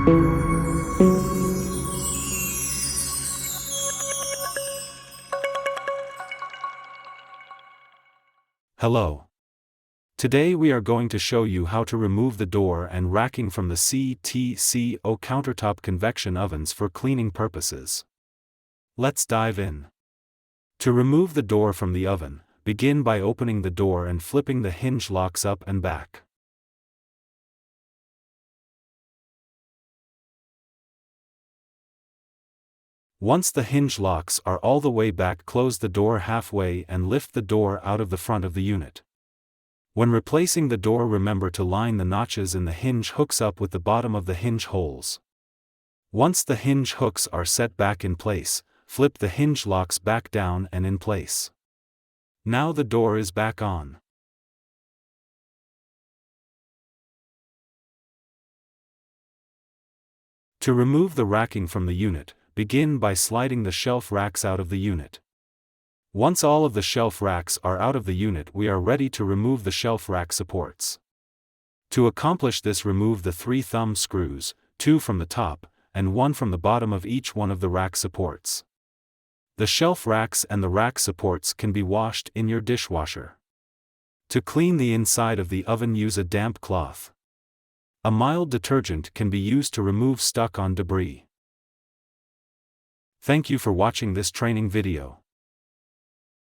Hello. Today we are going to show you how to remove the door and racking from the CTCO countertop convection ovens for cleaning purposes. Let's dive in. To remove the door from the oven, begin by opening the door and flipping the hinge locks up and back. Once the hinge locks are all the way back, close the door halfway and lift the door out of the front of the unit. When replacing the door, remember to line the notches in the hinge hooks up with the bottom of the hinge holes. Once the hinge hooks are set back in place, flip the hinge locks back down and in place. Now the door is back on. To remove the racking from the unit, begin by sliding the shelf racks out of the unit. Once all of the shelf racks are out of the unit, we are ready to remove the shelf rack supports. To accomplish this, remove the 3 thumb screws, 2 from the top, and 1 from the bottom of each one of the rack supports. The shelf racks and the rack supports can be washed in your dishwasher. To clean the inside of the oven, use a damp cloth. A mild detergent can be used to remove stuck-on debris. Thank you for watching this training video.